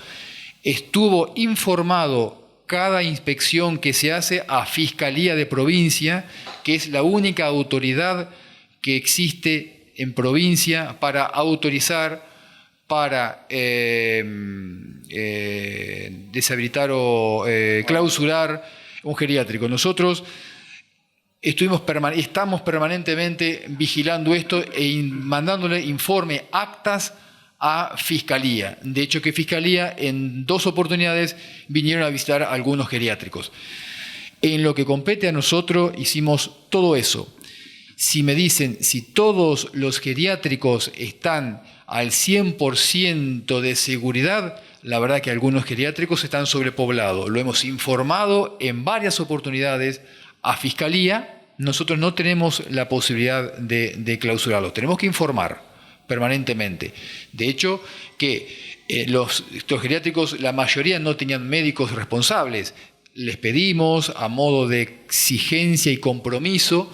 S2: Estuvo informado cada inspección que se hace a Fiscalía de Provincia, que es la única autoridad que existe en provincia para autorizar, para deshabilitar o clausurar un geriátrico. Nosotros estamos permanentemente vigilando esto e mandándole informe, actas a Fiscalía. De hecho, que Fiscalía en 2 oportunidades vinieron a visitar algunos geriátricos. En lo que compete a nosotros hicimos todo eso. Si me dicen si todos los geriátricos están al 100% de seguridad, la verdad que algunos geriátricos están sobrepoblados. Lo hemos informado en varias oportunidades a Fiscalía. Nosotros no tenemos la posibilidad de clausurarlos. Tenemos que informar permanentemente. De hecho, que los geriátricos, la mayoría no tenían médicos responsables. Les pedimos, a modo de exigencia y compromiso,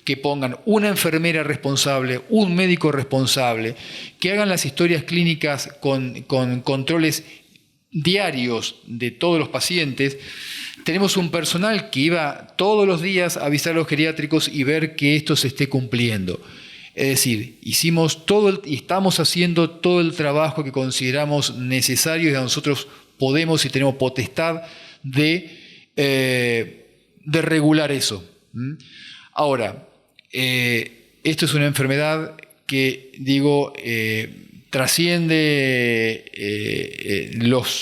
S2: que pongan una enfermera responsable, un médico responsable, que hagan las historias clínicas con controles diarios de todos los pacientes. Tenemos un personal que iba todos los días a visitar a los geriátricos y ver que esto se esté cumpliendo. Es decir, hicimos todo y estamos haciendo todo el trabajo que consideramos necesario y que nosotros podemos y tenemos potestad de regular eso. Ahora, esto es una enfermedad que, digo, trasciende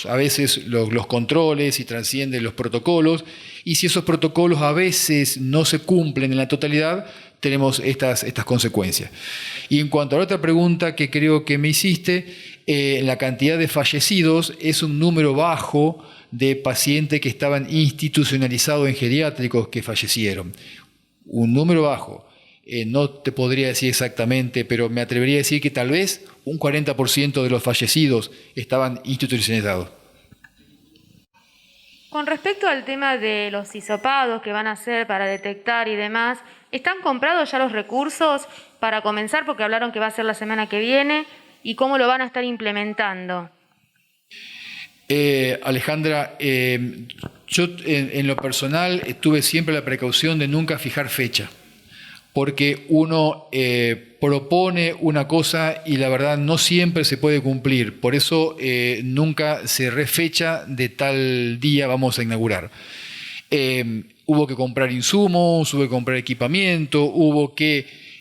S2: a veces los controles y trasciende los protocolos, y si esos protocolos a veces no se cumplen en la totalidad, tenemos estas consecuencias. Y en cuanto a la otra pregunta que creo que me hiciste, la cantidad de fallecidos es un número bajo de pacientes que estaban institucionalizados en geriátricos que fallecieron. Un número bajo. No te podría decir exactamente, pero me atrevería a decir que tal vez un 40% de los fallecidos estaban institucionalizados.
S7: Con respecto al tema de los hisopados que van a hacer para detectar y demás, ¿están comprados ya los recursos para comenzar? Porque hablaron que va a ser la semana que viene. ¿Y cómo lo van a estar implementando?
S2: Alejandra, yo en lo personal tuve siempre la precaución de nunca fijar fecha, porque uno propone una cosa y la verdad no siempre se puede cumplir. Por eso nunca se refecha de tal día vamos a inaugurar. Hubo que comprar insumos, hubo que comprar equipamiento,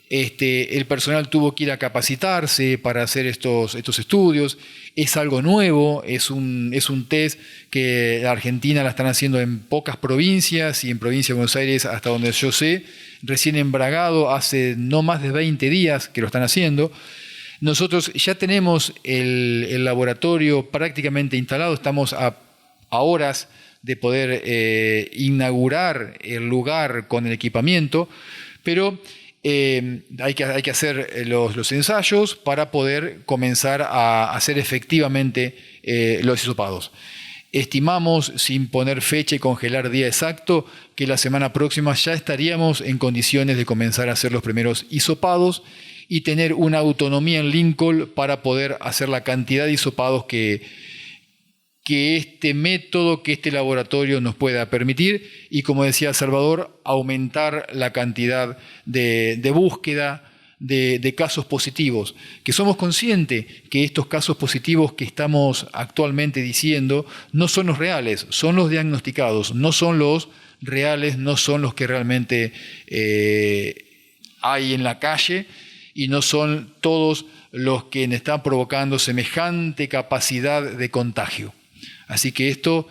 S2: el personal tuvo que ir a capacitarse para hacer estos estudios. Es algo nuevo, es un test que la Argentina la están haciendo en pocas provincias y en provincia de Buenos Aires, hasta donde yo sé, recién en Bragado, hace no más de 20 días que lo están haciendo. Nosotros ya tenemos el laboratorio prácticamente instalado, estamos a horas de poder inaugurar el lugar con el equipamiento, pero hay que hacer los ensayos para poder comenzar a hacer efectivamente los hisopados. Estimamos, sin poner fecha y congelar día exacto, que la semana próxima ya estaríamos en condiciones de comenzar a hacer los primeros hisopados y tener una autonomía en Lincoln para poder hacer la cantidad de hisopados que este método, que este laboratorio nos pueda permitir, y como decía Salvador, aumentar la cantidad de búsqueda de casos positivos, que somos conscientes que estos casos positivos que estamos actualmente diciendo no son los reales, son los diagnosticados, no son los reales, no son los que realmente hay en la calle, y no son todos los que están provocando semejante capacidad de contagio. Así que esto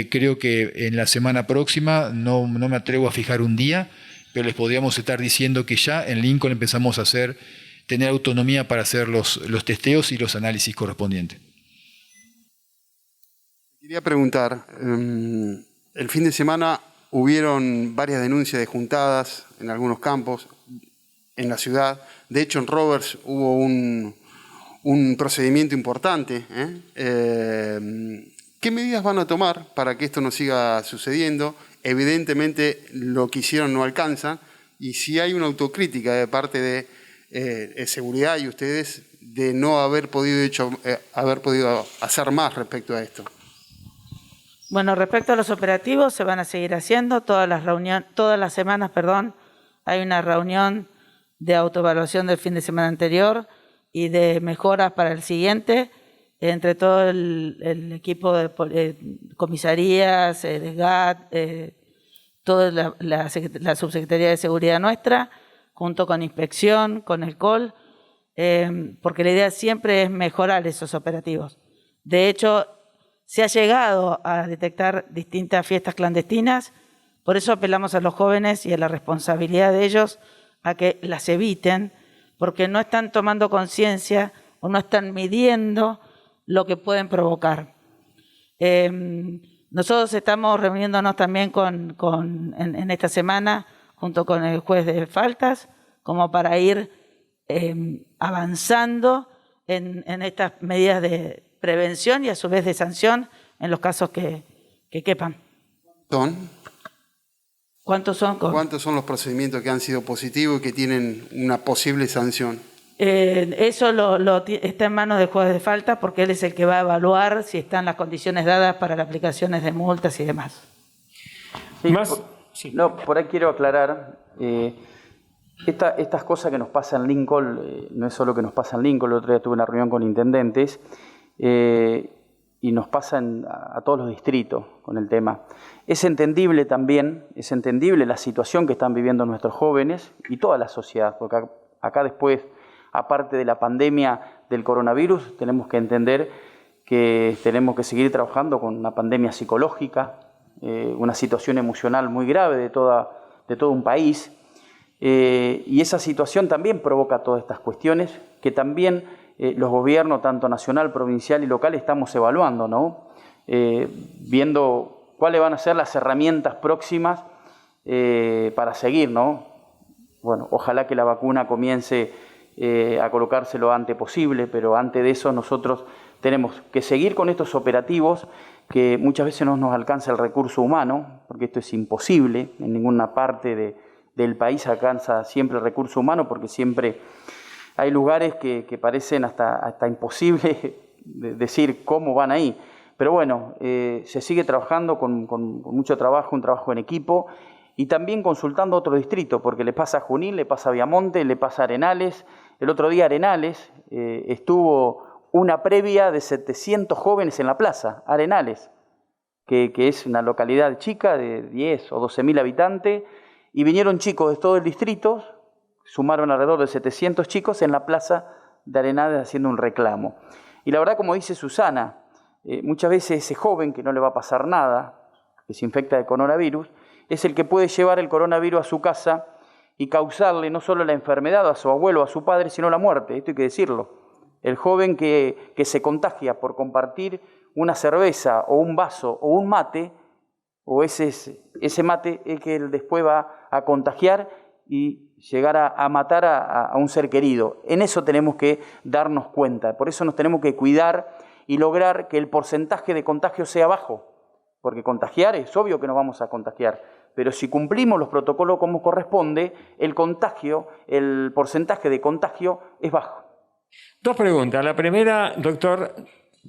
S2: creo que en la semana próxima, no me atrevo a fijar un día, pero les podríamos estar diciendo que ya en Lincoln empezamos a tener autonomía para hacer los testeos y los análisis correspondientes.
S3: Quería preguntar, el fin de semana hubieron varias denuncias de juntadas en algunos campos. en la ciudad. De hecho, en Roberts hubo un procedimiento importante. ¿Qué medidas van a tomar para que esto no siga sucediendo? Evidentemente, lo que hicieron no alcanza. Y si hay una autocrítica de parte de seguridad y ustedes de no haber podido hacer más respecto a esto.
S4: Bueno, respecto a los operativos, se van a seguir haciendo todas las semanas, hay una reunión de autoevaluación del fin de semana anterior y de mejoras para el siguiente, entre todo el equipo de comisarías, el GAT, toda la Subsecretaría de Seguridad nuestra, junto con Inspección, con el COL, porque la idea siempre es mejorar esos operativos. De hecho, se ha llegado a detectar distintas fiestas clandestinas, por eso apelamos a los jóvenes y a la responsabilidad de ellos a que las eviten, porque no están tomando conciencia o no están midiendo lo que pueden provocar. Nosotros estamos reuniéndonos también en esta semana junto con el juez de faltas, como para ir avanzando en estas medidas de prevención y a su vez de sanción en los casos que quepan. ¿Cuántos son?
S3: ¿Cuántos son los procedimientos que han sido positivos y que tienen una posible sanción?
S4: Eso está en manos del juez de falta porque él es el que va a evaluar si están las condiciones dadas para las aplicaciones de multas y demás.
S1: Por ahí quiero aclarar, estas cosas que nos pasan en Lincoln, no es solo que nos pasa en Lincoln, el otro día tuve una reunión con intendentes y nos pasan a todos los distritos con el tema. Es entendible también, la situación que están viviendo nuestros jóvenes y toda la sociedad, porque acá después, aparte de la pandemia del coronavirus, tenemos que entender que tenemos que seguir trabajando con una pandemia psicológica, una situación emocional muy grave de todo un país, y esa situación también provoca todas estas cuestiones que también los gobiernos, tanto nacional, provincial y local, estamos evaluando, ¿no? Viendo cuáles van a ser las herramientas próximas para seguir, ¿no? Bueno, ojalá que la vacuna comience a colocarse lo antes posible, pero antes de eso nosotros tenemos que seguir con estos operativos que muchas veces no nos alcanza el recurso humano, porque esto es imposible, en ninguna parte del país alcanza siempre el recurso humano, porque siempre hay lugares que parecen hasta imposible decir cómo van ahí. Pero bueno, se sigue trabajando con mucho trabajo, un trabajo en equipo, y también consultando a otro distrito, porque le pasa a Junín, le pasa a Viamonte, le pasa a Arenales. El otro día Arenales estuvo una previa de 700 jóvenes en la plaza, Arenales, que es una localidad chica de 10 o 12.000 habitantes, y vinieron chicos de todo el distrito, sumaron alrededor de 700 chicos en la plaza de Arenales haciendo un reclamo. Y la verdad, como dice Susana, muchas veces ese joven que no le va a pasar nada, que se infecta de coronavirus, es el que puede llevar el coronavirus a su casa y causarle no solo la enfermedad a su abuelo o a su padre, sino la muerte. Esto hay que decirlo. El joven que se contagia por compartir una cerveza o un vaso o un mate, o ese mate es que él después va a contagiar y llegar a matar a un ser querido. En eso tenemos que darnos cuenta. Por eso nos tenemos que cuidar y lograr que el porcentaje de contagio sea bajo. Porque contagiar es obvio que nos vamos a contagiar. Pero si cumplimos los protocolos como corresponde, el porcentaje de contagio es bajo.
S5: Dos preguntas. La primera, doctor,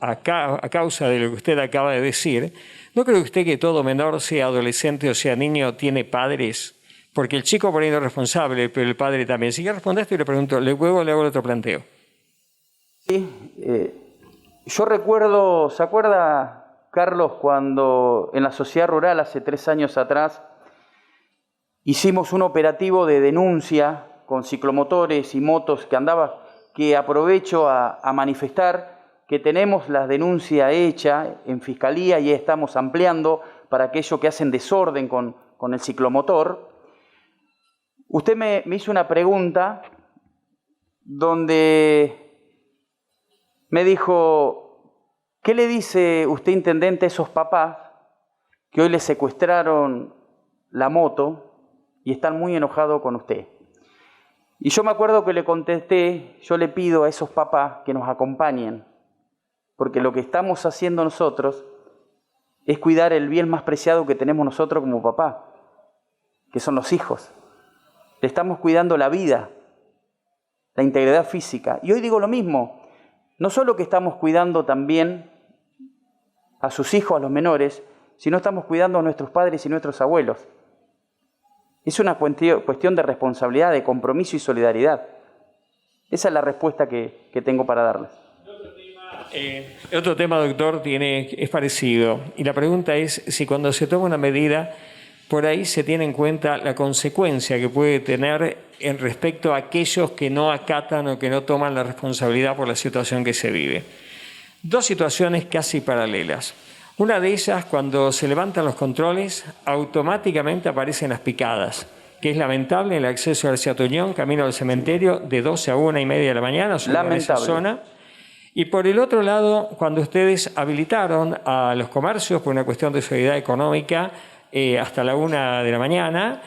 S5: a causa de lo que usted acaba de decir, ¿no cree usted que todo menor, sea adolescente o sea niño, tiene padres? Porque el chico por ahí no es responsable, pero el padre también. Si quiere responder esto y le pregunto, luego le hago el otro planteo.
S1: Sí, yo recuerdo, ¿se acuerda, Carlos, cuando en la sociedad rural hace 3 años atrás hicimos un operativo de denuncia con ciclomotores y motos que aprovecho a manifestar que tenemos la denuncia hecha en Fiscalía y estamos ampliando para aquellos que hacen desorden con el ciclomotor? Usted me hizo una pregunta donde me dijo, ¿qué le dice usted, intendente, a esos papás que hoy le secuestraron la moto y están muy enojados con usted? Y yo me acuerdo que le contesté, yo le pido a esos papás que nos acompañen, porque lo que estamos haciendo nosotros es cuidar el bien más preciado que tenemos nosotros como papá, que son los hijos. Le estamos cuidando la vida, la integridad física. Y hoy digo lo mismo, no solo que estamos cuidando también a sus hijos, a los menores, sino estamos cuidando a nuestros padres y nuestros abuelos. Es una cuestión de responsabilidad, de compromiso y solidaridad. Esa es la respuesta que tengo para darles.
S5: Otro tema, doctor, es parecido. Y la pregunta es si cuando se toma una medida, por ahí se tiene en cuenta la consecuencia que puede tener en respecto a aquellos que no acatan o que no toman la responsabilidad por la situación que se vive. Dos situaciones casi paralelas. Una de ellas, cuando se levantan los controles, automáticamente aparecen las picadas, que es lamentable el acceso al Tuñón, camino al cementerio, de 12 a 1:30 de la mañana, en esa zona. Y por el otro lado, cuando ustedes habilitaron a los comercios por una cuestión de seguridad económica hasta la 1 de la mañana,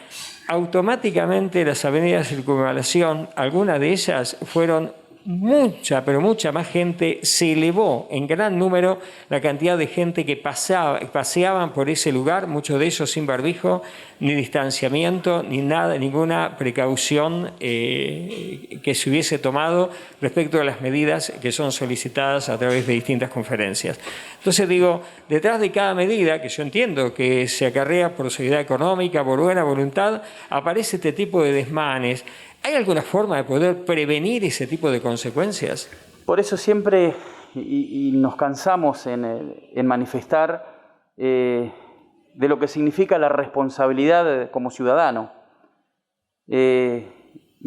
S5: automáticamente las avenidas de circunvalación, algunas de ellas fueron mucha más gente, se elevó en gran número la cantidad de gente que paseaban por ese lugar, muchos de ellos sin barbijo, ni distanciamiento, ni nada, ninguna precaución que se hubiese tomado respecto a las medidas que son solicitadas a través de distintas conferencias. Entonces digo, detrás de cada medida, que yo entiendo que se acarrea por seguridad económica, por buena voluntad, aparece este tipo de desmanes. ¿Hay alguna forma de poder prevenir ese tipo de consecuencias?
S1: Por eso siempre, y nos cansamos en manifestar de lo que significa la responsabilidad como ciudadano. Me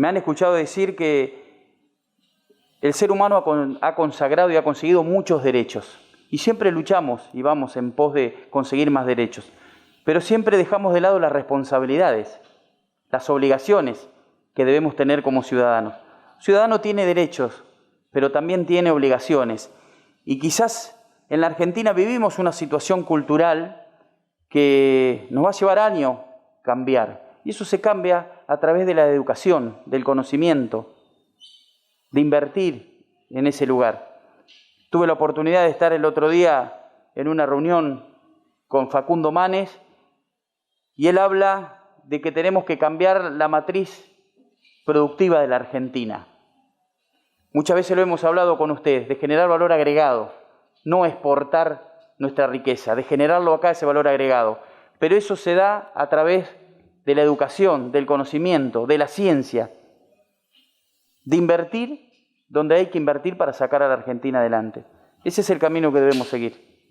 S1: han escuchado decir que el ser humano ha consagrado y ha conseguido muchos derechos. Y siempre luchamos y vamos en pos de conseguir más derechos. Pero siempre dejamos de lado las responsabilidades, las obligaciones que debemos tener como ciudadanos. El ciudadano tiene derechos, pero también tiene obligaciones. Y quizás en la Argentina vivimos una situación cultural que nos va a llevar años cambiar. Y eso se cambia a través de la educación, del conocimiento, de invertir en ese lugar. Tuve la oportunidad de estar el otro día en una reunión con Facundo Manes y él habla de que tenemos que cambiar la matriz productiva de la Argentina. Muchas veces lo hemos hablado con ustedes, de generar valor agregado, no exportar nuestra riqueza, de generarlo acá ese valor agregado. Pero eso se da a través de la educación, del conocimiento, de la ciencia, de invertir donde hay que invertir para sacar a la Argentina adelante. Ese es el camino que debemos seguir.